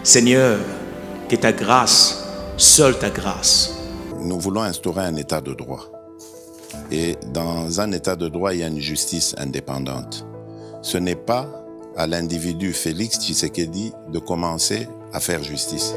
Seigneur, que ta grâce, seule ta grâce. Nous voulons instaurer un état de droit. Et dans un état de droit, il y a une justice indépendante. Ce n'est pas à l'individu Félix Tshisekedi de commencer à faire justice.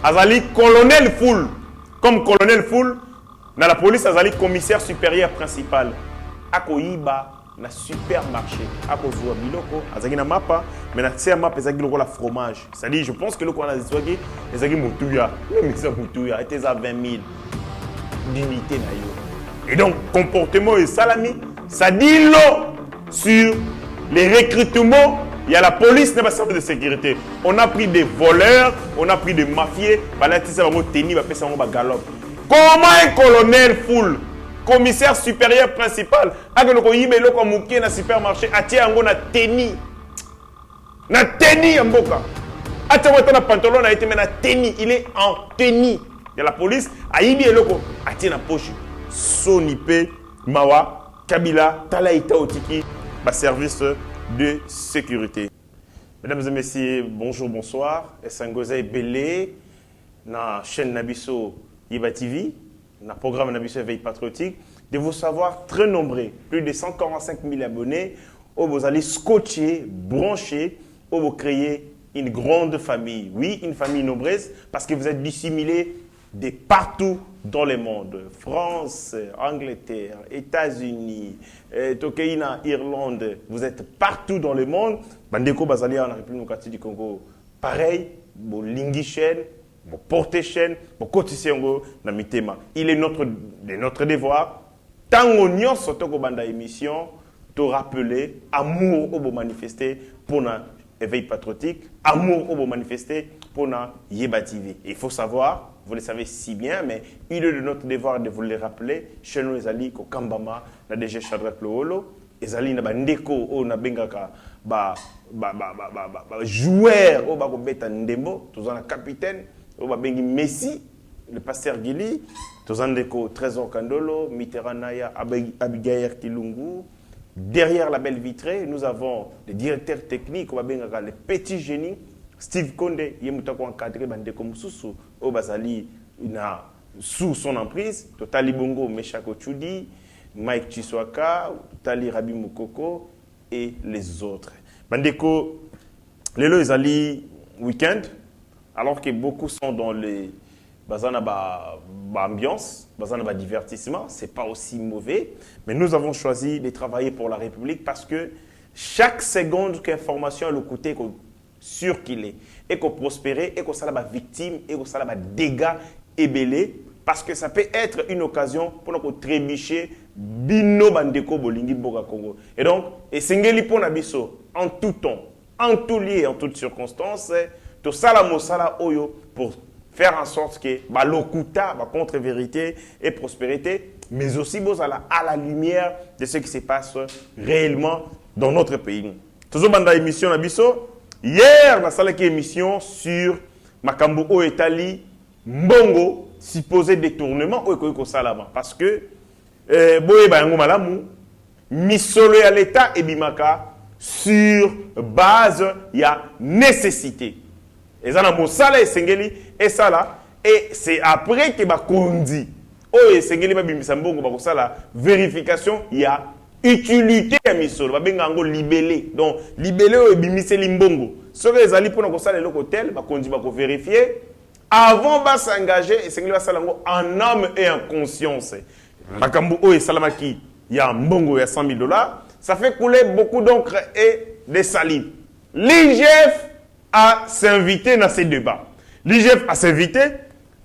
Azali colonel Foul, comme colonel Foul, dans la police, Azali commissaire supérieur principal. Akoyiba na supermarché. Akozwa biloko, Azali na mapa, mais na tse mapa ezaki loko la fromage. C'est-à-dire, je pense que le qu'on a dit, ezaki mutuya, même ça mutuya, était à 20 000 d'unité na yo. Et donc, comportement et salami, ça dit l'eau sur les recrutements. Il y a la police, n'est pas service de sécurité. On a pris des voleurs, on a pris des mafieux. Comment un colonel Foul, commissaire supérieur principal, a que le na supermarché, a tia na tenni. Na tenni en boka. A tia na pantalon a été mais na tenni, il est en tenni. Il y a la police, a yibi eloko, a tia na poche. Sonipe, Mawa, Kabila, Talaïta Otiki, service de sécurité. Mesdames et messieurs, bonjour, bonsoir. Essangoza Belé, na chaîne Nabiso Yiba TV, na programme Nabiso Éveil Patriotique. De vous savoir très nombreux, plus de 145 000 abonnés, où vous allez scotcher, brancher, où vous créez une grande famille. Oui, une famille nombreuse, parce que vous êtes dissimulés de partout dans le monde. France, Angleterre, États-Unis, Tokeina, Irlande, vous êtes partout dans le monde. Bandeko Bazalia en République démocratique du Congo, pareil, bon Lingi chaîne, bon porte chaîne, bon Kotisengo, na mitema. Il est notre devoir, tant on y a surtout banda émission, te rappeler amour au beau manifester pour na éveil patriotique, amour au beau manifester pour na Yeba TV. Il faut savoir, vous le savez si bien, mais il est de notre devoir de vous le rappeler. Chez nous, les alliés, Kambama, la DG Shadrach Loholo, les alliés, na bandeko, o na bengaka, joueur, o ba beta ndembo, tous en capitaine, o ba bengi Messi, le pasteur Gili, tous en déco, Trésor Kandolo, Mitterrand-Naya, Abigail Kilungu. Derrière la belle vitrée, nous avons les directeurs techniques, o ba bengaka, les petits génies. Steve Konde, il est encadré bandeko mususu au Bazali sous son emprise. Totali Bongo, Meshako Chudi, Mike Chiswaka, Totali Rabi Mukoko et les autres. Bandeko, les lois ali week-end, alors que beaucoup sont dans les bazana ambiance, bazana divertissement, c'est pas aussi mauvais. Mais nous avons choisi de travailler pour la République parce que chaque seconde qu'information a le côté sûr qu'il est, et qu'on prospère, et qu'on soit la victime, et qu'on soit la dégâts ébélés, parce que ça peut être une occasion pour nous trébucher bino bandeko bolingi boga Congo. Et donc, et sengeli pour nabiso en tout temps, en tout lieu, en toutes circonstances, tout ça la mosala oyo pour faire en sorte que lokuta, contre-vérité et prospérité, mais aussi à la lumière de ce qui se passe réellement dans notre pays. Toujours banda émission nabiso. Hier, on a une émission sur Makambo Oetali Mbongo, supposé détournement au Salama. Parce que, Boye Bayango Malamu, misolo à l'État et Bimaka, sur base, il y a nécessité. Et ça, on a Sengeli et ça là, et c'est après que Bakondi, Oye Sengeli Babimisambo, la vérification, il y a utilité à misolo ba benga ngo libellé donc libellé o bimisé limbongo ce que les alliés pour nous ça le hôtel ba kondi ba ko vérifier avant ba s'engager et sengeli ba salango en âme et en conscience makambu o et salamaki il y a un mbongo il y a 100 000 $, ça fait couler beaucoup d'encre et de salive. L'IGF a s'invité dans ces débats. L'IGF a s'invité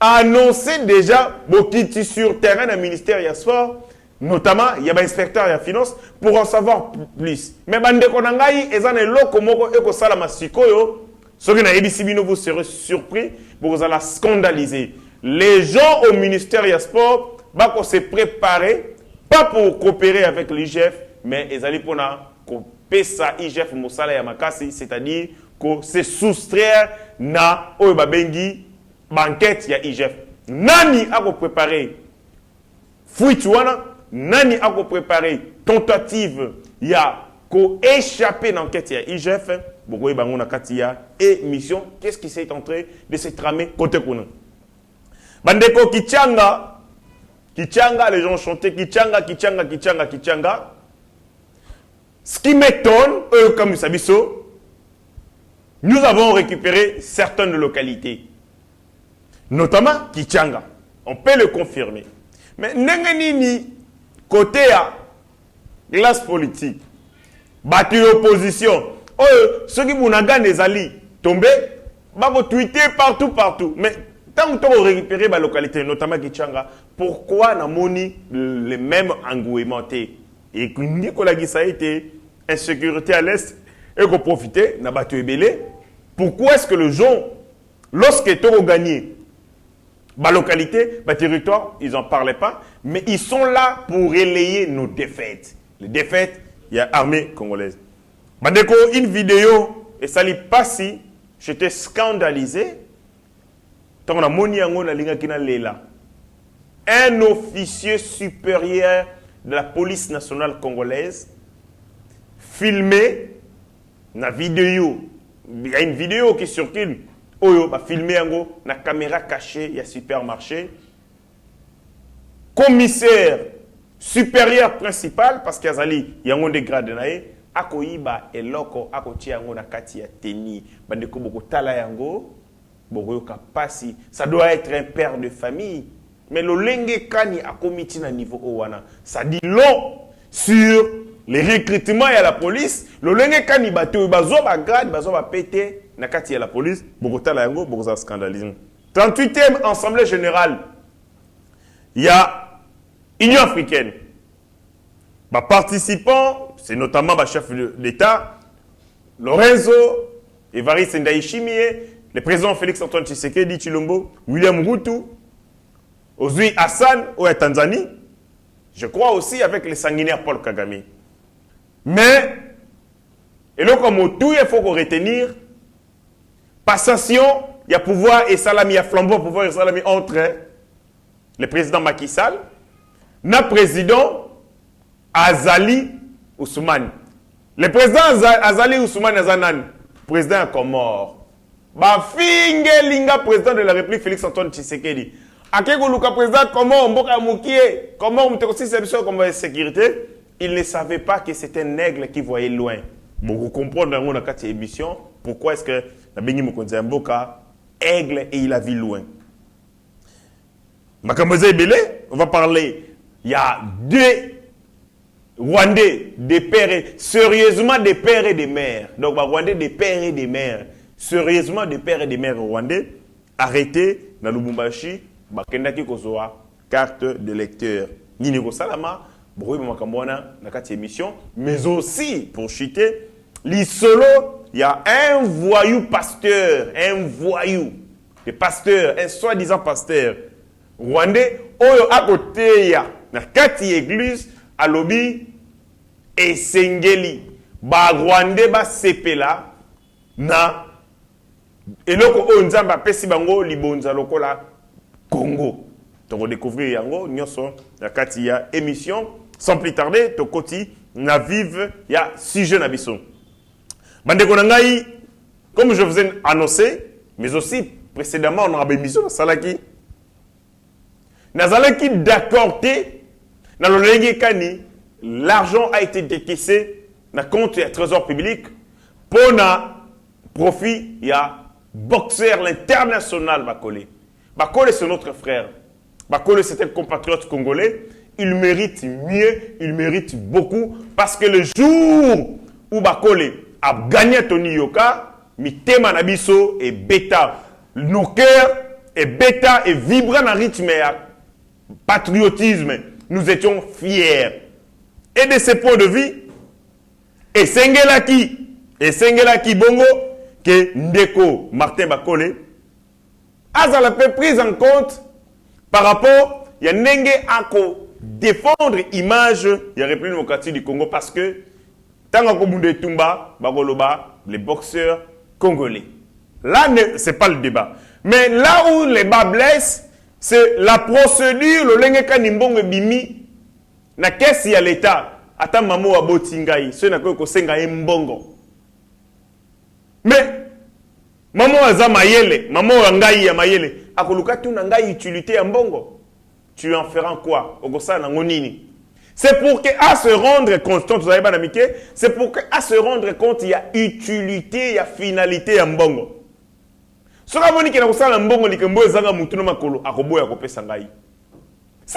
annoncé déjà bokiti sur terrain du ministère ya sport, notamment il y a un inspecteur ya finance pour en savoir plus. Mais bande konangai ezan eloko moko eko sala masikoyo, soki na ebisi bino vous serez surpris, vous allez scandaliser. Les gens au ministère ya sport bako se préparer pas pour coopérer avec l'IGF, mais ils allaient pour pesa IGF mosala ya makasi, c'est-à-dire que se soustraire na oyo babengi banquette ya IGF. Nani a préparé fuite wana, nani a préparé tentative ya ko échapper dans l'enquête ya IGF, bokoy bango na kati ya émission, qu'est-ce qui s'est en train de se tramer côté kuna. Bandeko Kichanga, les gens chantaient Kichanga. Ce qui m'étonne, comme Sabiso, nous avons récupéré certaines localités, notamment Kichanga. On peut le confirmer. Mais Nengenini, côté à classe politique, battu l'opposition, ceux qui m'ont des alliés tombés, vont tweeter partout. Mais tant que on récupère la localité, notamment Kichanga, pourquoi n'amoni les mêmes engouemmentés? Et que Nicolas Guissa a été insécurité à l'Est et qu'on profitait, n'a battu Ebélé. Pourquoi est-ce que les gens, lorsqu'ils ont gagné la localité, le territoire, ils n'en parlaient pas, mais ils sont là pour relayer nos défaites. Les défaites, il y a l'armée congolaise. Bandeko, une vidéo, et ça n'est pas si, j'étais scandalisé. Tant qu'on a moni yango na linga kina lela. Un officier supérieur de la police nationale congolaise filmé na vidéo. Il y a une vidéo qui circule. Oyo ba filmé yango na caméra cachée il y a supermarché. Commissaire supérieur principal parce qu'il y a un des grades nae akoyiba eloko akoti yango na kati ya teni bandeko boko tala yango. Ça doit être un père de famille. Mais le lenge kani a commis na niveau owana. Ça dit long sur les recrutements à la police. Le lenge kani bato bazo ba grade bazo ba pété na kati ya la police. Bogota la yango bogoza scandalisme. 38e assemblée générale. Il y a Union africaine. Participants, c'est notamment le chef d'État Lorenzo Evariste Ndayishimiye, le président Félix-Antoine Tshisekedi Tshilombo, William Ruto, Ozui Hassan au Tanzanie, je crois aussi avec le sanguinaire Paul Kagame. Mais, et là comme tout, il faut qu'on retenir, passation, il y a pouvoir et salami, il y a flambeau, pouvoir et salami entre le président Macky Sall, le président Azali Ousmane. Le président Azali Ousmane Azanan, président Comore. Bafinge linga président de la République Félix-Antoine Tshisekedi. Akeko luka président comment mboka mukie, comment on aussi comme la sécurité, il ne savait pas que c'était un aigle qui voyait loin. Bon, vous comprenez dans la émission pourquoi est-ce que la Bengi Mokonzi Mboka aigle et il a vu loin. Makamoze Ebele, on va parler. Il y a deux Rwandais, des pères, sérieusement des pères et des mères. Donc, Rwandais des pères et des mères. Sérieusement des pères et des mères rwandais arrêtés dans Lubumbashi, bakendaki kozoa carte de lecteur. Nineko Salama, Broui Makamwana, na kati émission, mais aussi pour chuter, l'isolo, il y a un voyou pasteur, des pasteurs, un soi-disant pasteur rwandais, oyo à côté ya na kati église à lobby et sengeli, ba rwandais ba sepela na et loko onzamba pesi bango libonza lokola Congo. Donc on découvrir yango nyonso na kati ya émission sans plus tarder to koti na vive ya sujet na biso. Bandeko na ngai comme je vous ai annoncé mais aussi précédemment on a émission salaki nazalaki d'accord té na lolenge kani l'argent a été décaissé na compte ya trésor public pour na profit ya boxeur l'international Bakole. Bakole c'est notre frère. Bakole c'est un compatriote congolais. Il mérite mieux, il mérite beaucoup parce que le jour où Bakole a gagné Tony Yoka, Mitema Nabiso et Beta, nos cœurs et bêta et vibrant en rythme et patriotisme. Nous étions fiers. Et de ce point de vue, et Sengelaki Bongo, que Ndeko Martin Bakole, a peu prise en compte par rapport à Nenge Ako défendre l'image de la République démocratique du Congo parce que tant que Tumba, Bagoloba, les boxeurs congolais. Là, ce n'est pas le débat. Mais là où les bas blessent, c'est la procédure, le Lengeka Nimbongo Bimi, na caisse ya l'État, ata mamo wa botingai, ce n'a que senga mbongo. Mais, maman aza mayele, maman ngai ya mayele, akoluka tu na ngai utilité ya mbongo. Tu en feras quoi? Ogosa na ngonini. C'est pour qu'à se rendre compte, c'est pour qu'à se rendre compte, il y a utilité, il y a finalité ya mbongo. C'est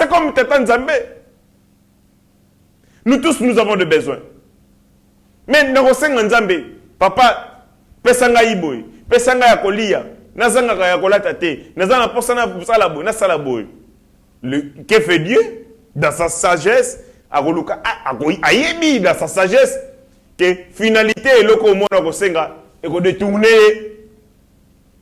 comme Tata Nzambe. Nous tous, nous avons des besoins. Mais Narosenga Nzambe, papa, pesanga iboy, pesanga ya kolia, nazanga ya kolata te, nazanga posana busala boy, nasala boy. Que fait Dieu dans sa sagesse? Ayebi dans sa sagesse que finalité est le monde à Kosenga et qu'on détourner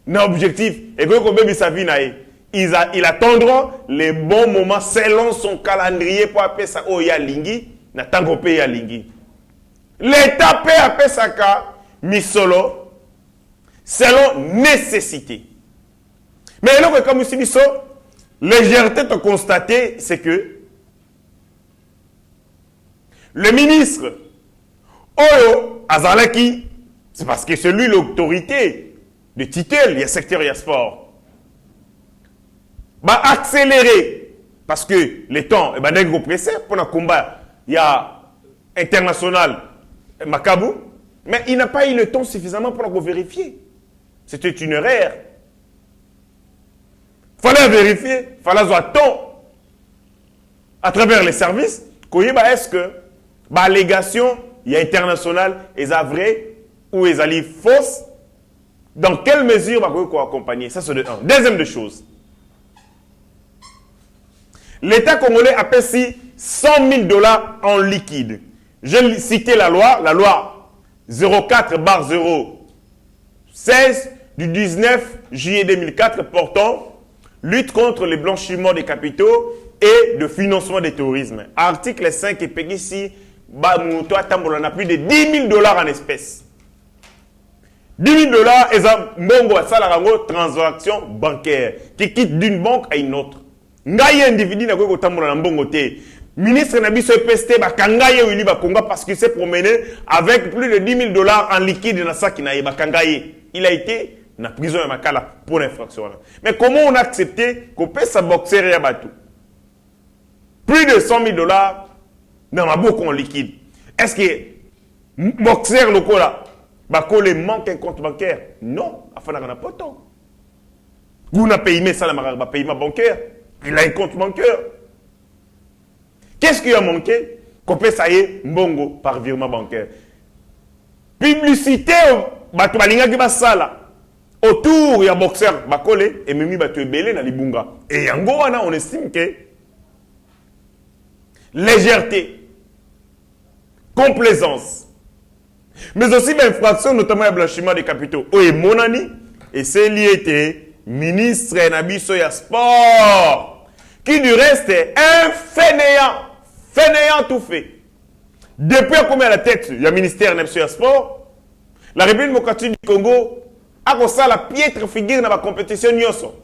l'objectif et qu'on bébi sa vie naïe. Ils attendront les bons moments selon son calendrier pour appeler ça Oya Lingi, na tango pe ya Lingi. L'État peut appeler ça ka misolo selon nécessité. Mais là, comme ici, légèreté de constater, c'est que le ministre Oyo Azalaki, c'est parce que c'est lui l'autorité de tutelle, il y a secteur, il y a sport. Va accélérer, parce que les temps, n'est pressé pour le combat, il y a international Macabou, mais il n'a pas eu le temps suffisamment pour vérifier. C'était une erreur. Il fallait vérifier, il fallait avoir temps à travers les services. Est-ce que l'allégation internationale est vraie ou est fausse? Dans quelle mesure va vous accompagner? Ça, c'est de un. Deuxième de choses. L'État congolais a payé $100 000 en liquide. Je citais la loi 04/016 du 19 juillet 2004 portant lutte contre le blanchiment des capitaux et le financement du terrorisme. Article 5 et ici, on a plus de $10 000 en espèces. $10 000 est un transaction bancaire qui quitte d'une banque à une autre. Ngaye individu na ko tambola na mbongo te. Ministre na biso PST ba kangaye wili ba Kongo parce qu'il s'est promené avec plus de $10 000 en liquide dans sac na ba kangaye. Il a été na prison ya makala pour l'infraction. Mais comment on a accepté qu'on paie sa boxer ya batou? Plus de $100 000 dans ma bourse en liquide. Est-ce que boxer le cola bakole manque un compte bancaire? Non, afin n'a pas tant. Vous n'a payé ça la paiement bancaire. Il a un compte bancaire. Qu'est-ce qui a manqué? Qu'on peut ça y est, mbongo par virement bancaire. Publicité, bato balinga ki basala. Autour, il y a boxeur, bakole, et mimi bato belé na libunga. Et yango wana, on estime que légèreté, complaisance, mais aussi infraction, notamment le blanchiment des capitaux. Oye monani, et c'est lié ministre Nabiso ya sport. Qui du reste est un fainéant tout fait. Depuis combien la tête, il y a le ministère de Sport, la République démocratique du Congo a comme ça la piètre figure dans la compétition Nyoso.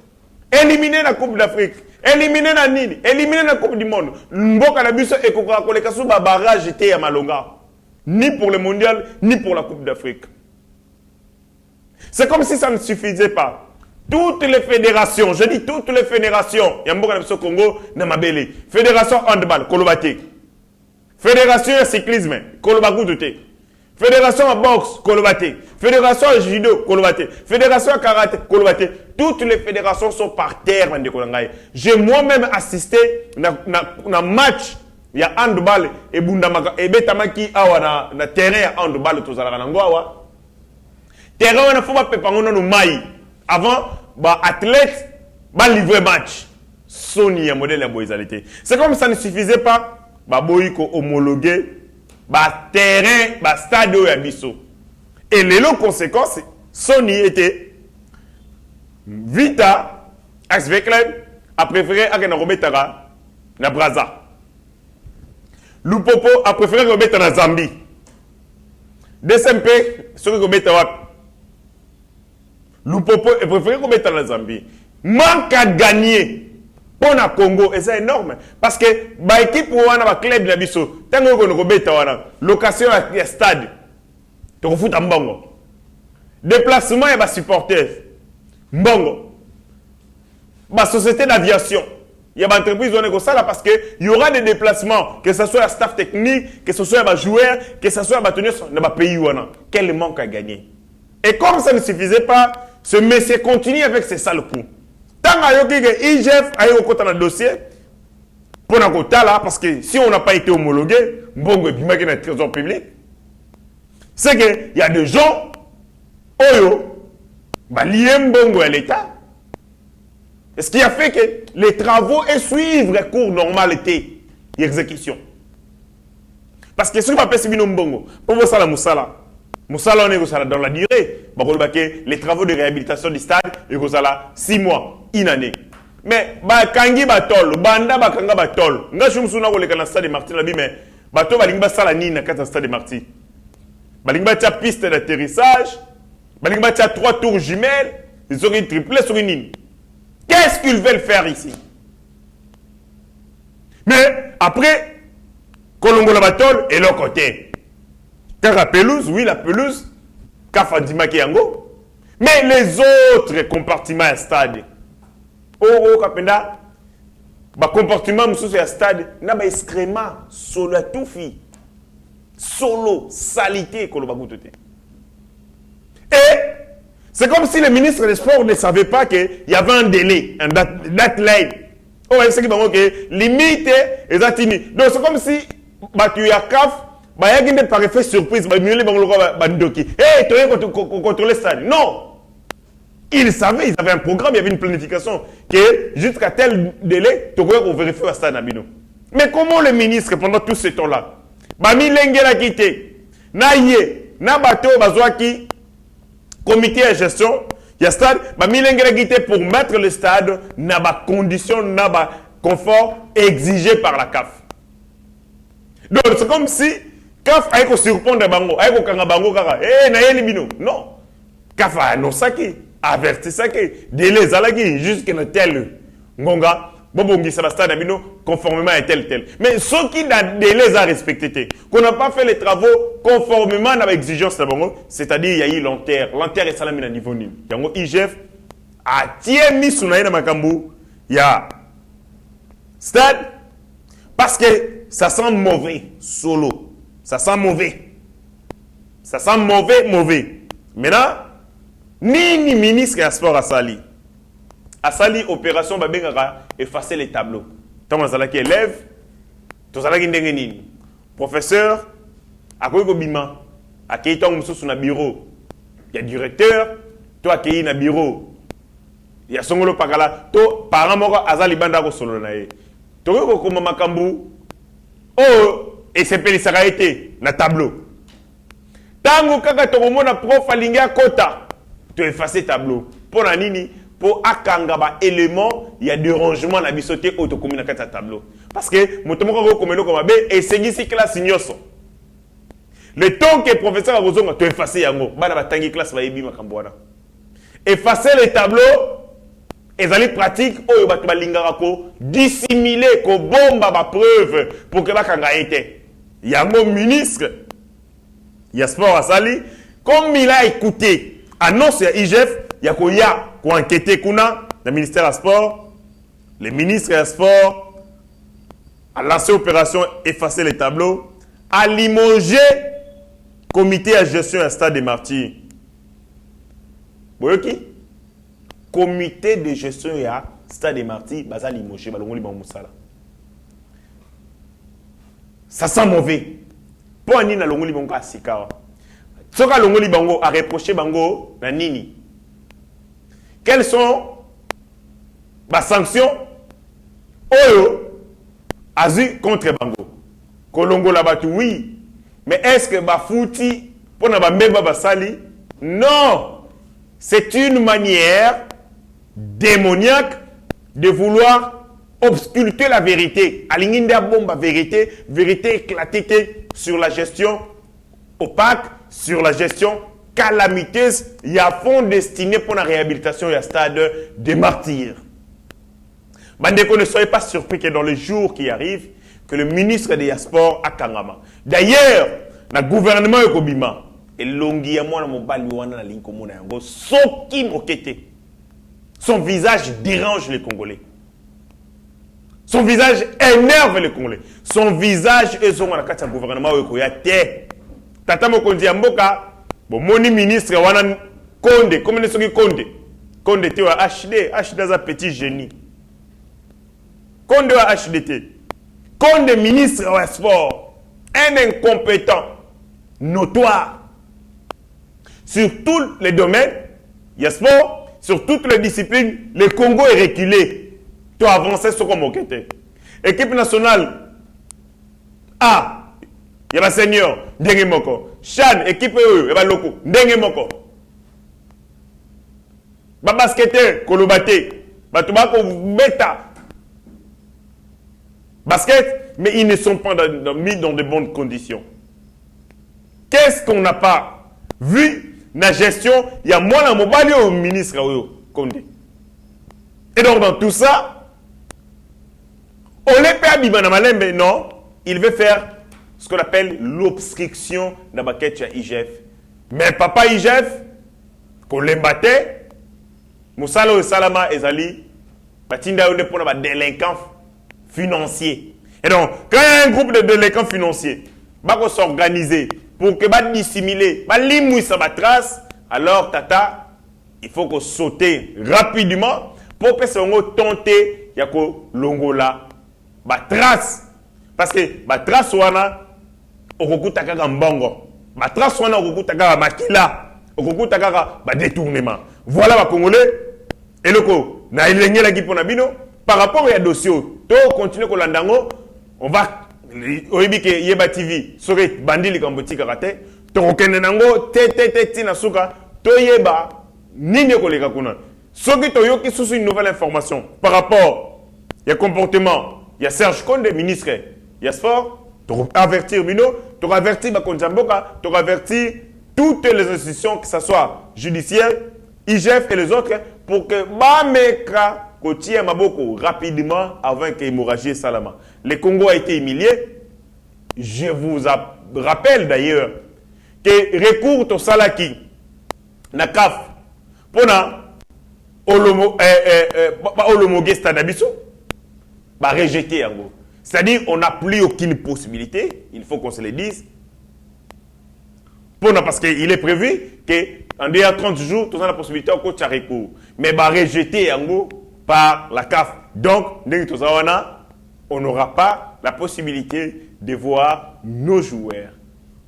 Éliminer la Coupe d'Afrique, éliminer la Nini, éliminer la Coupe du Monde. Mboka na biso et Coca-Cola kasu ba barrage était à Malonga. Ni pour le mondial, ni pour la Coupe d'Afrique. C'est comme si ça ne suffisait pas. Toutes les fédérations, je dis toutes les fédérations, il y a un peu de Congo, Namabele, Fédération handball, Kolobate, Fédération cyclisme, Kolobagoudoute, Fédération boxe, Kolobate, Fédération judo, Kolobate, Fédération karaté, Kolobate, toutes les fédérations sont par terre. J'ai moi-même assisté à un match, il y a handball et Bundamaka, et Betamaki, na terrain handball, tout ça, terrain, on a fait un peu de maï. Avant, athlète, ba livrer match Sony ya modèle ya boisalité. C'est comme ça ne suffisait pas ba boyi ko homologuer ba terrain ba stade ya biso. Et les conséquences Sony était Vita Axveklen a préféré akena robetara na Brazza. Lupopo a préféré remettre na Zambie. DSMP ce que remettre wapi. Lupopo a préféré remettre na Zambie. Manque à gagner pour le Congo et c'est énorme parce que ba équipe wana ba club na biso tango ko remettre wana location à stade to refuta mbongo. Déplacement et ba supporters mbongo. Ba société d'aviation. Il y a une entreprise qui est ça parce qu'il y aura des déplacements, que ce soit le staff technique, que ce soit les joueurs, que ce soit les tenus dans le pays. Quel manque à gagner. Et comme ça ne suffisait pas, ce monsieur continue avec ses sales coups. Tant que IGF a eu un dossier, pour là, parce que si on n'a pas été homologué, bon, il y a un trésor public, c'est qu'il y a des gens, liés à l'État. Et ce qui a fait que les travaux et suivre les cours normalité et exécution. Parce que ce qui m'a fait mbongo, pour vous ça la moussala. Moussala on est dans la durée. Les travaux de réhabilitation du stade et 6 mois, une année. Mais kangi batol, banda bakanga batol. Nga shumsuna ko le kana stade de Marty la bi mais bato balingba sala ni na kata stade de Marty. Balingba tia piste d'atterrissage, balingba tia 3 tours jumelles, ils ont une triplé sur une ligne. Qu'est-ce qu'ils veulent faire ici? Mais après, Kolongo la batole et l'autre côté. Car la pelouse, oui, la pelouse, Kafandima Kiango. Mais les autres compartiments à stade. Oh, Kapenda, compartiment monsieur à stade, n'a pas excrément, solo à tout fi. Solo, salité, Kolobagoute. Et c'est comme si le ministre des Sports ne savait pas qu'il y avait un délai, un date line. Oh, c'est que limite et zatini. Donc c'est comme si tu as CAF, il y a une par effet surprise, il y a bandoki. Hey, tu as contrôler ça. Non! Ils savaient, ils avaient un programme, il y avait une planification que jusqu'à tel délai, tu pourrais vérifier à ça. Mais comment le ministre, pendant tout ce temps-là, Bami Lengela quitté, Naye, Nabato, Bazouaki, comité de gestion, il y a stade, pour mettre le stade dans les conditions, dans le confort exigé par la CAF. Donc c'est comme si CAF a surprendre bango, a bango kaka, non. CAF a annoncé qui, averti ça qui, délai zalagi jusqu'à tel ngonga, bobongi ça stade abino conformément à tel. Mais ceux qui ont délai à respecter, qu'on n'a pas fait les travaux conformément à l'exigence de bango, c'est-à-dire il y a eu l'enterre est salami à niveau nil. Yango IGF a tié mis sous naïna makambu, il y a stade parce que ça sent mauvais solo, ça sent mauvais. Ça sent mauvais. Maintenant, ni ministre à sport à Sali. À Sali, opération Babengara, effacer les tableaux. Tant que élève, tout ça qui professeur, à quoi bima, à qui est sur le bureau. Il y a directeur, toi qui est dans le bureau. Il y a son pakala, toi parent moko azali banda ko solo na ye. To ko koma makambu. Oh, et c'est pelisaka été na tableau. Tango kaka to mona prof alinga kota. Tu effacer tableau. Pour la nini, pour akangaba élément, il y a des rangements na bisoté autocommune na tableau. Parce que motomoko ko komelo ko mabe et segisi classe nyoso. Le temps que professeur a besoin de effacer yango, bana batangi classe va yebi makambo wana. Effacer les tableaux, et aller pratique oyo bato balingaka ko dissimuler ko bomba ba preuve pour que bakanga été. Yango ministre ya sport asali comme il a écouté annonce ya IGF ya ko enquêter kuna le ministère à sport, le ministre à sport a lancé opération effacer les tableaux, a limogé comité à gestion à stade des martyrs. Boyoki comité de gestion ya stade des martyrs baza limogé balongoli ba musala. Ça sent mauvais. Pour nini na longoli bango asika. Soka longoli bango a reproché bango na nini. Quels sont ba sanction oyo azu contre bango kolongo la batu oui mais est-ce que ba fouti pour na ba mbeba basali non c'est une manière démoniaque de vouloir obscurter la vérité alingi a bomba vérité éclatée sur la gestion opaque sur la gestion calamiteuse il y a fond destiné pour la réhabilitation et à stade des martyrs. Bandeko, ne soyez pas surpris que dans les jours qui arrivent, que le ministre des Sports a Kangama. D'ailleurs, le gouvernement Ekobima, et longi à moi, son visage dérange les Congolais. Son visage énerve les Congolais. Son visage est son gouvernement Ekoyate. Tata Mokondi Amboka, bon, mon ministre, wana Konde, comment est-ce que Konde? Konde était à HD, HD est un petit génie. Konde à HDT. Konde ministre au sport, un incompétent, notoire. Sur tous les domaines, il y a sport, sur toutes les disciplines, le Congo est reculé. Tu as avancé sur comme okete. Équipe nationale A. Il y a un senior, ndenge moko. Chan, équipe il y a loko, ndenge moko. Ba basketeur, kolobate. Ba tobako beta. Basket, mais ils ne sont pas mis dans de bonnes conditions. Qu'est-ce qu'on n'a pas vu la gestion? Il y a moi, la mobile au ministre Condé. Et donc, dans tout ça, on les perd mais non, il veut faire ce qu'on appelle l'obstruction de la quête chez IGF. Mais papa IGF, qu'on l'embattait, Moussalo et Salama et Zali, Batinda Ode pour les délinquants financiers. Et donc, quand il y a un groupe de délinquants financiers, il va s'organiser pour que va dissimuler, va limouiller sa trace, alors tata, il faut qu'on saute rapidement pour que ça tenter ya ko longola ba trace parce que ba trace wana okukuta kaka mbongo ba trace wana okukuta kaka makila okukuta kaka ba détournement voilà ba congolais et loko na ilengela ki pona bino par rapport à dossier to continuer ko landango on va oyibike yeba TV soki bandili kamboti karate to kokende nango te na suka to yeba nini koleka kuna soki to yoki susu une nouvelle information par rapport il y a comportement il y a Serge Konde ministre il y a sport to avertir bino to avertir ba konjamboka to avertir toutes les institutions que ça soit judiciaire IGF et les autres pour que Bameka Kotia Maboko rapidement avant que l'hémorragie Salama. Le Congo a été humilié. Je vous rappelle d'ailleurs que recours au Salaki, na CAF, pour Olomogue Stadabiso, va rejeter en gros. C'est-à-dire on n'a plus aucune possibilité, il faut qu'on se le dise, parce qu'il est prévu qu'en dehors 30 jours, tout ça la possibilité encore de recours. Mais va rejeter en gros par la CAF. Donc, on n'aura pas la possibilité de voir nos joueurs,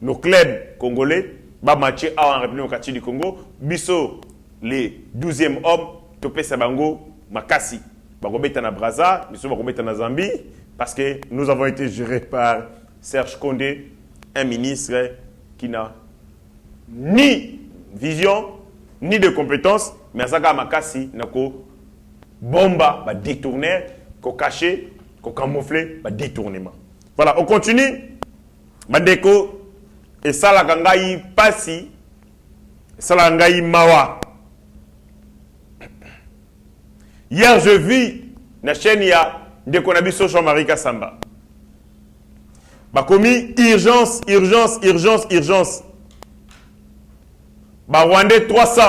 nos clubs congolais, va matcher en République du Congo, biso les 12e hommes, Topé Sabango, Makasi, Bagobeta na Braza, biso Bagobeta na Zambie, parce que nous avons été gérés par Serge Condé, un ministre qui n'a ni vision, ni de compétences, mais Zaka Makasi n'a ko bomba, va détourner, ko caché, ko camoufler, va détournement. Voilà, on continue. Bandeko, et ça la gangaï pasi, ça la gangaï mawa. Hier, je vis la chaîne ya de Konabiso Jean-Marie Kassamba. Bah, commis urgence. Bah, Rwandais 300.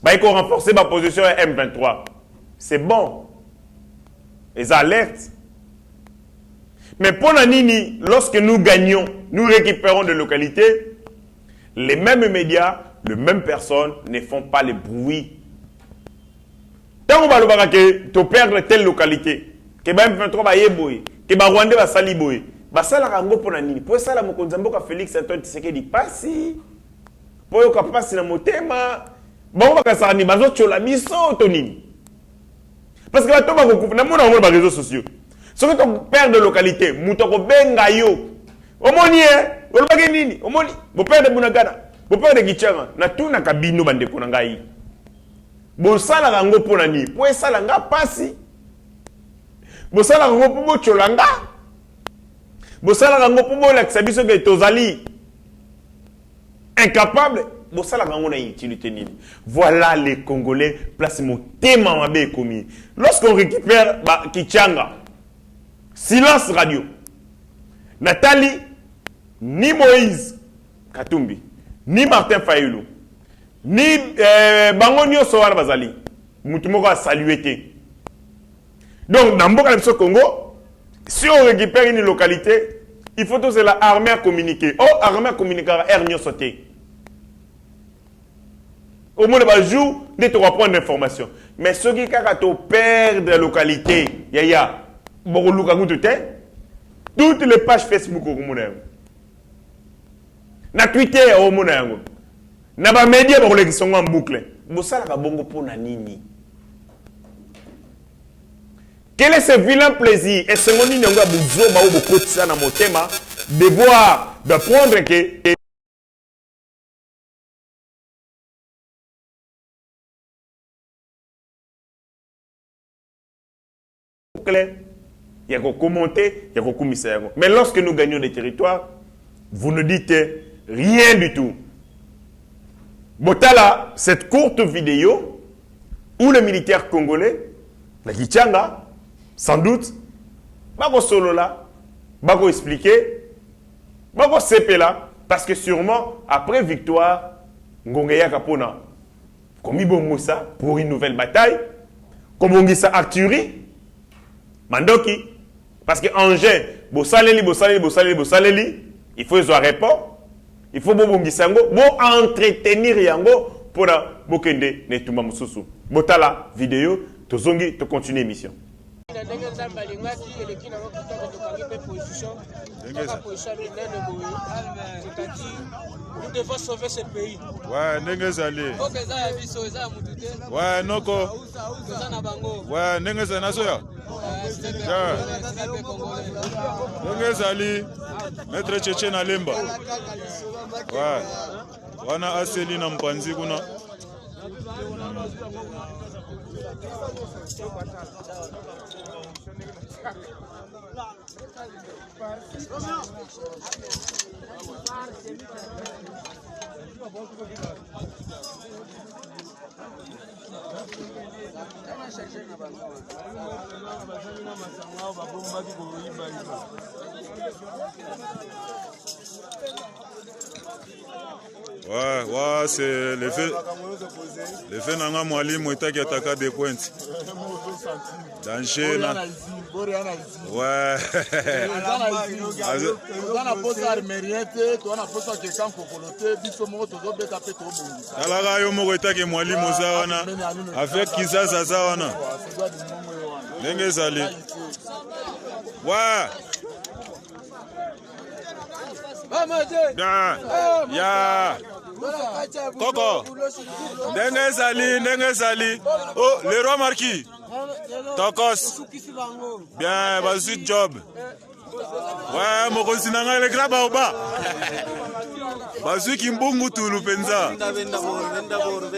Bah, il faut renforcer ma position à M23. C'est bon. Les alertes. Mais pour la Nini, lorsque nous gagnons, nous récupérons des localités, les mêmes médias, les mêmes personnes ne font pas le bruit. Tant qu'on va le voir que tu perds telle localité, que M23 va y boy, que Rwandais va sali boy, bah ça la rango pour la Nini. Pour ça la Mokonzamboka Félix Antoine Tshisekedi passi. Pour yo kapasi na motema, bon va kasani bazo chola biso tonini. Parce que bato bakokufa na mona ngona ba réseaux sociaux. Soki to père de localité, mutoko benga yo. Omoni olobaki nini? Omoni bo père de Bunagana, bo père de Gichanga, na tuna kabino bande ko na ngai. Bo sala rango pona ni, po sala nga pasi. Bo sala rango po bo cholanga. Bo sala rango po bo la biso ke tozali incapable. Bo sala rango na utilité nini. Voilà les Congolais place mon thème mabe komi. Lorsqu'on récupère Kichanga, silence radio. Nathalie, ni Moïse Katumbi, ni Martin Fayulu, ni Bangonio Sowana Bazali, Moutumoko a salué. Donc, dans le Congo, si on récupère une localité, il faut tous la armée à communiquer. Oh, armée à communiquer à Ernio sauté. Au moins, il jour de te reprendre l'information. Mais ceux qui perdent la localité, yaya, toutes les pages Facebook au monde. Na Twitter au monde. Na ba média ba qui sont en boucle. Bosala ka bongo pona nini? Quel est ce vilain plaisir? Et c'est mon ninga buzo ba obo kotisa na motema de voir, de prendre que il y a qu'à commenter, il y a qu'à commissaire. Mais lorsque nous gagnons des territoires, vous ne dites rien du tout. Botala, cette courte vidéo où le militaire congolais, la Kichanga, sans doute, bako solo là, bako expliquer, bako sepe là, parce que sûrement, après victoire, Ngongeya Kapona, comme Ibo Moussa, pour une nouvelle bataille, comme Ongisa Arturi, Mandoki, parce que Angers, Bossaleli, il faut qu'ils répondre, il faut Bobongisango, entretenir Yango pour la Bokende Netuma Mususu. Botala vidéo, Tozongi, tu continues l'émission. Nous devons sauver ce pays. Ouais, Nengezali. Ouais, Noko. Ouais, Nengezali Nasoya. Nengezali. Maître Tchétché na Lemba. Ouais. Wana aseli na mpanzi kuna. Ouais, c'est l'effet nanga mwalimu itaki ataka des points. Danger na. Ouais. Alaga yo moko itaki mwalimu za wana. Avec kisasa za wana. Ndenge zali. Ouais. Ya. Koko. Ndenge zali. Oh, le roi marquis. Tokos. Bien, vas-y job. Ouais, mon sinanga le graba oba. Vas-y kimbungu tulu penza.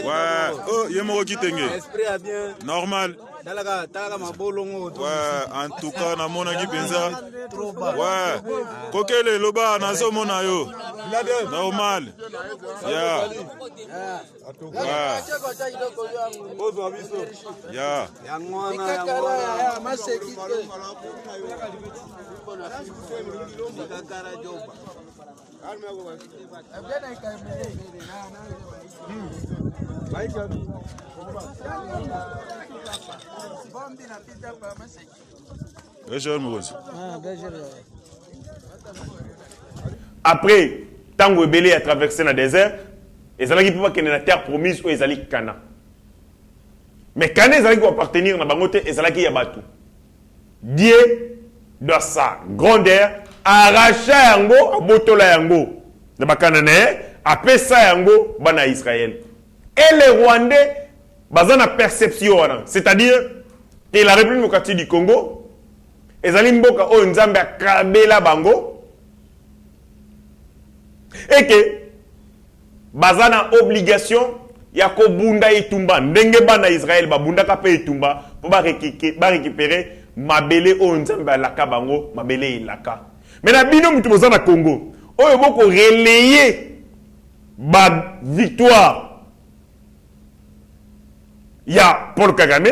Ouais, oh, yemo kitenge. Normal. Ouais, en tout cas, na mona ki penza. Ouais, kokele loba na zo mona yo. Normal. Yeah. Ouais. Yeah. Après, Tango Belé a traversé le désert, ils allaient pas qu'il y ait la terre promise où ils allaient Cana. Mais Cana, ils allaient appartenir à la bangote, ils allaient y avoir tout. Dieu, dans sa grandeur, arracher Yango, à Botola Yango, de Bakanane, à Pessa Yango, Bana Israël. Et les Rwandais, ils ont une perception, c'est-à-dire, que la République démocratique du Congo ezali mboka oyo nzambe akabela bango et que bazana obligation ya kobunda itumba ndenge bana Israël babundaka pe itumba pour ba récupérer mabele oyo nzambe alaka bango mabele ilaka. Maintenant bino mutu bozana Congo oyo boko relayer ba victoire ya Paul Kagame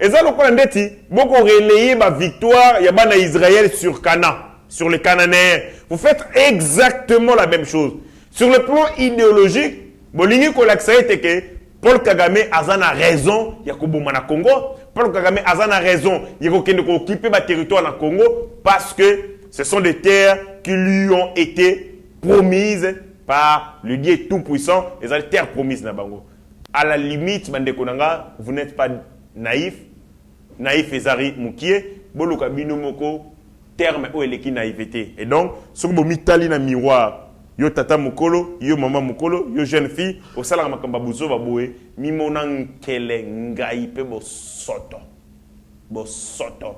et ça lokola ndeti boko relayer ba victoire ya bana Israël sur Canaan, sur les Cananéens. Vous faites exactement la même chose. Sur le plan idéologique, bolingi ko l'accès que Paul Kagame azana raison ya koboma na Congo. Paul Kagame azana raison ya kokende ko occuper ba territoire na Congo parce que ce sont des terres qui lui ont été promises par le Dieu tout-puissant, et ça les terres promises na bango. À la limite, bandeko nanga, vous n'êtes pas naïf. Naïf ezari mukie, boluka bino moko terme o eleki naïveté. Et donc, ce que mitali na miroir, yo tata mukolo, yo maman mukolo, yo jeune fille, au salaka makamba buzo baboe, mimona nkele ngai pe bo soto. Bo soto.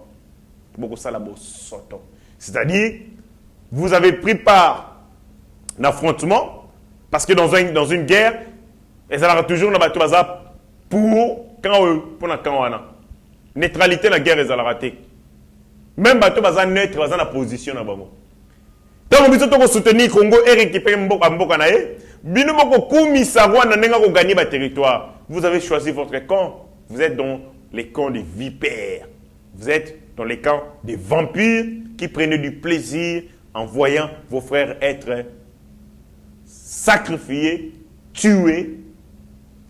Boko sala bo soto. C'est-à-dire, vous avez pris part d'affrontement, parce que dans une guerre, et ça va toujours dans bateau bazar pour la neutralité la guerre, et ça la raté. Même bateau bazar neutre, bazar la position na bango. Tant que vous soutenir Congo et récupérer mboka na ye, bino moko kumisa rwanda nenga ko gagner ba territoire. Vous avez choisi votre camp. Vous êtes dans les camps des vipères. Vous êtes dans les camps des vampires qui prenaient du plaisir en voyant vos frères être sacrifiés, tués,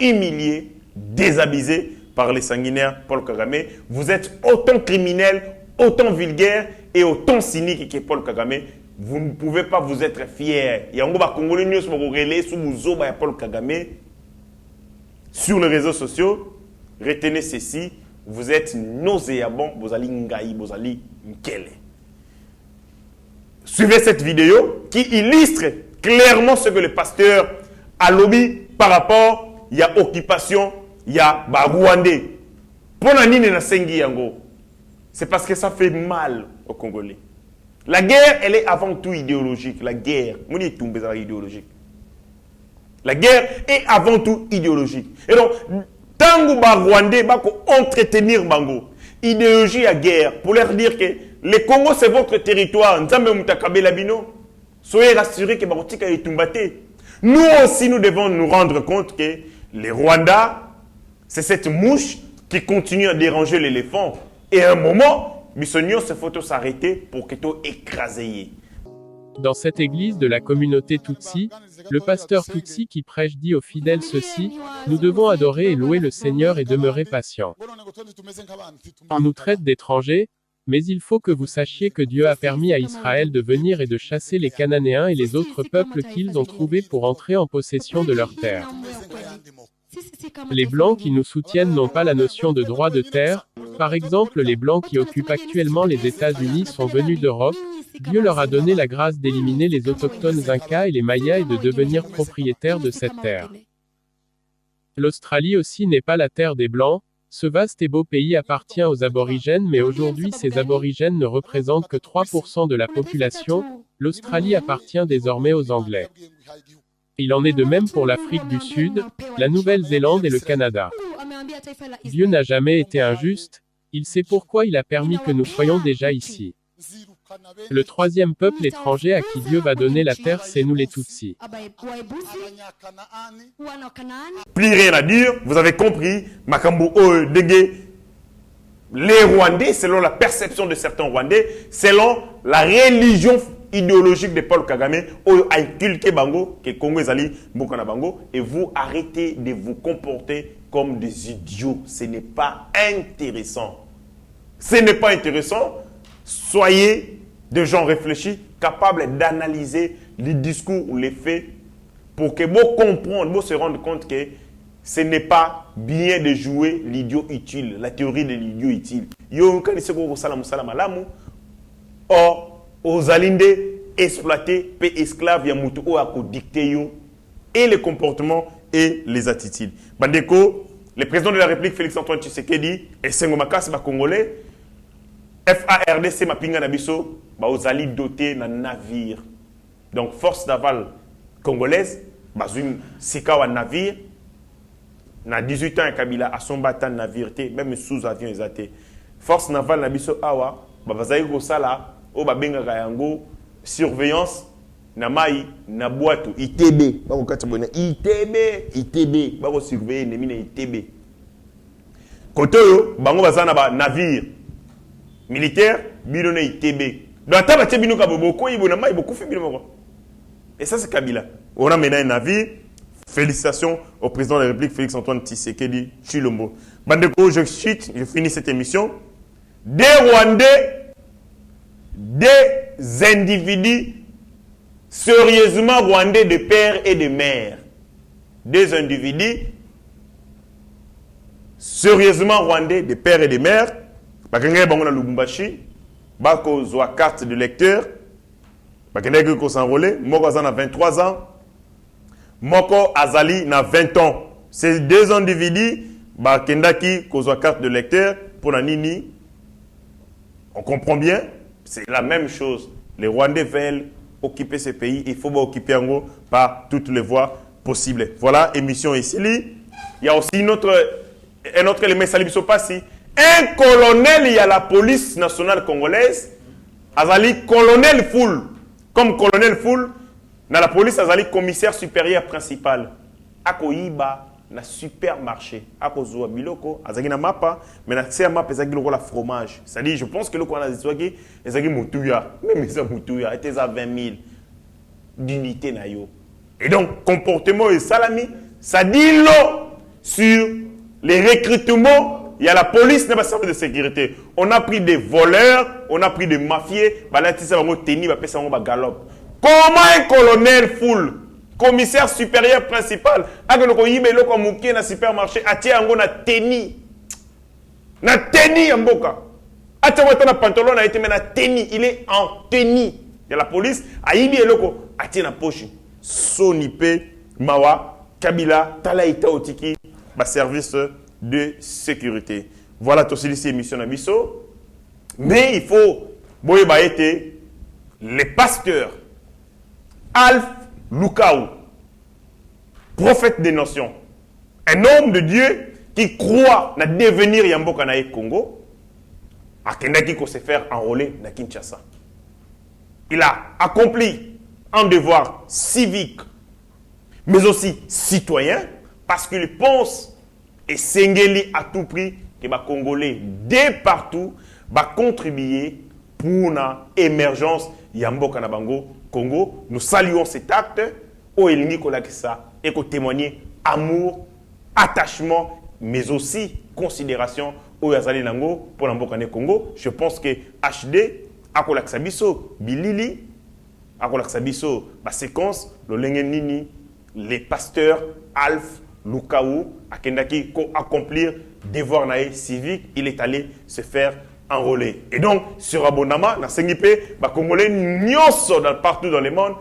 humiliés, désabusés par les sanguinaires Paul Kagame. Vous êtes autant criminels, autant vulgaires et autant cyniques que Paul Kagame. Vous ne pouvez pas vous être fiers. Il y a un Congolais news pour relayer sous Mouzoba et Paul Kagame sur les réseaux sociaux. Retenez ceci, vous êtes nauséabond, vous allez ngaï, vous allez nkele. Suivez cette vidéo qui illustre clairement ce que le pasteur a lobby par rapport il y a occupation, il y a Rwandais. Pour na sengi yango, c'est parce que ça fait mal aux Congolais. La guerre, elle est avant tout idéologique. La guerre, idéologique. La guerre est avant tout idéologique. Et donc, tango ba Rwandais ba ko entretenir bango idéologie à guerre pour leur dire que le Congo c'est votre territoire. Nzambe mutakabela bino. Soyez rassurés que barotika etumbate. Nous aussi nous devons nous rendre compte que les Rwandais c'est cette mouche qui continue à déranger l'éléphant. Et à un moment, Bissonio se faut s'arrêter pour que tout écrasé. Dans cette église de la communauté Tutsi, le pasteur Tutsi qui prêche dit aux fidèles ceci: nous devons adorer et louer le Seigneur et demeurer patients. On nous traite d'étrangers, mais il faut que vous sachiez que Dieu a permis à Israël de venir et de chasser les Cananéens et les autres peuples qu'ils ont trouvés pour entrer en possession de leurs terres. Les Blancs qui nous soutiennent n'ont pas la notion de droit de terre. Par exemple, les Blancs qui occupent actuellement les États-Unis sont venus d'Europe. Dieu leur a donné la grâce d'éliminer les autochtones Incas et les Mayas et de devenir propriétaires de cette terre. L'Australie aussi n'est pas la terre des Blancs. Ce vaste et beau pays appartient aux aborigènes, mais aujourd'hui ces aborigènes ne représentent que 3% de la population. L'Australie appartient désormais aux Anglais. Il en est de même pour l'Afrique du Sud, la Nouvelle-Zélande et le Canada. Dieu n'a jamais été injuste, il sait pourquoi il a permis que nous soyons déjà ici. Le troisième peuple étranger à qui Dieu va donner la terre, c'est nous les Tutsis. Plus rien à dire, vous avez compris, Makambo Dege, les Rwandais, selon la perception de certains Rwandais, selon la religion idéologique de Paul Kagame, a inculqué Bango, que Congo Ezali, Mbokana Bango, et vous arrêtez de vous comporter comme des idiots. Ce n'est pas intéressant. Ce n'est pas intéressant. Soyez des gens réfléchis, capables d'analyser les discours ou les faits pour que vous compreniez, vous se rendre compte que ce n'est pas bien de jouer l'idiot utile, la théorie de l'idiot utile. Or, aux alinde exploiter, pe esclaves, yamutu o ako dicter yo, et les comportements et les attitudes. Bandeko, le président de la République, Félix-Antoine Tshisekedi, et Sengomakas, Congolais, FARDC, Mapinga Nabiso, Ozali doté d'un navire. Donc, force navale congolaise, Bazoum Sikawa navire, na 18 ans, Kabila a son battant navire, même sous-avion, ils étaient. Force navale Nabiso Awa, Bazaï Gosala, Obabenga Gayango, surveillance, na mai, na boîte, ITB, ITB, Bako surveiller, Nemine ITB. Kotoyo, Bango Bazana ba navire militaire, Bilone ITB. Dans la table, il y a beaucoup de. Et ça, c'est Kabila. On a maintenant un navire. Félicitations au président de la République, Félix-Antoine Tshisekedi Tshilombo. Bandeko, je finis cette émission. Des Rwandais, des individus sérieusement rwandais de père et de mère. Des individus sérieusement rwandais de père et de mère. Bakenge bango na Lubumbashi, bako zwa carte de lecteur. Bakenge ko s'enrôler, moko azana 23 ans. Moko Azali na 20 ans. Ces deux individus, Kendaki kozwa carte de lecteur pour la Nini. On comprend bien, c'est la même chose. Les Rwandais veulent occuper ce pays, il faut occuper en gros par toutes les voies possibles. Voilà, émission ici. Il y a aussi un autre élément, Salibiso Passi. Un colonel, il y a la police nationale congolaise. Azali colonel full. Comme colonel full. Dans la police, azali commissaire supérieur principal. Ako iba na supermarché. Ako zoa biloko, azali na mapa, mais na tse mapa ezali loko la fromage. C'est-à-dire, je pense que loko na zizwaki ezali mutuya, même ça mutuya, était à 20 000 d'unités na yo. Et donc, comportement et salami, ça dit l'eau sur les recrutements. Il y a la police, n'a pas service de sécurité. On a pris des voleurs, on a pris des mafieux, bah là, tu sais, on va tenir, bah ça va galope. Comment un colonel full, commissaire supérieur principal, a que na supermarché, a tia ango na teni. Na teni en boka. A tia na pantalon a été mais na teni, il est en teni. Il y a la police, a yibi eloko, a tia na poche. Sonipe, Mawa, Kabila, Talaïta Otiki, ba service de sécurité. Voilà tout ici émission Nabiso. Mais il faut, boye ba été, les pasteurs, Alph Lukaou, prophète des nations, un homme de Dieu qui croit na devenir Yamboka na Congo, a Kendaki ko se faire enrôler na Kinshasa. Il a accompli un devoir civique, mais aussi citoyen, parce qu'il pense et s'engeli à tout prix que les Congolais de partout va contribuer pour l'émergence Yamboka na Bango Congo. Nous saluons cet acte au Elingi Kolakisa et pour témoigner amour, attachement, mais aussi considération au Yazali Nango pour Yamboka na Congo. Je pense que HD, Akolaksabiso, Bilili, Akolaksabiso, la séquence, le Lengenini, les pasteurs, Alph, Lukaou, Akendaki, ko accomplir devoir naï civique, il est allé se faire enrôler. Et donc, sur abonnement, dans Sengipe, les Congolais, partout dans le monde,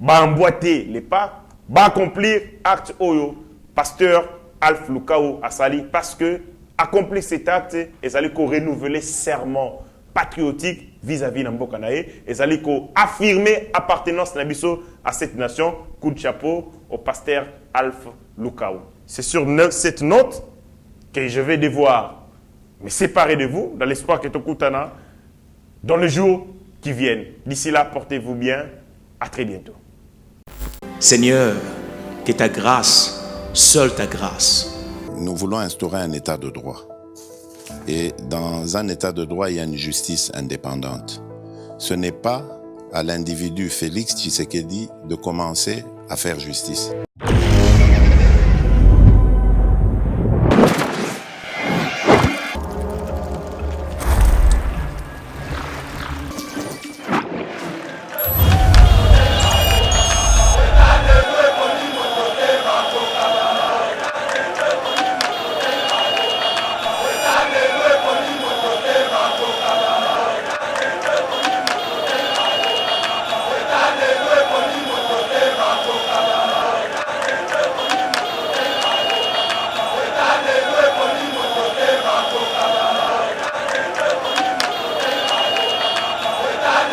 emboîter les pas, accomplir acte Oyo, pasteur Alph Lukaou Asali, parce que accomplir cet acte, ils allaient renouveler serment patriotique vis-à-vis de Mboka Naé, ils allaient affirmer appartenance à cette nation. Coup de chapeau au pasteur Alph Lukaou. C'est sur cette note que je vais devoir me séparer de vous, dans l'espoir que Tokutana, dans les jours qui viennent. D'ici là, portez-vous bien. À très bientôt. Seigneur, que ta grâce, seule ta grâce. Nous voulons instaurer un état de droit. Et dans un état de droit, il y a une justice indépendante. Ce n'est pas à l'individu Félix Tshisekedi de commencer à faire justice.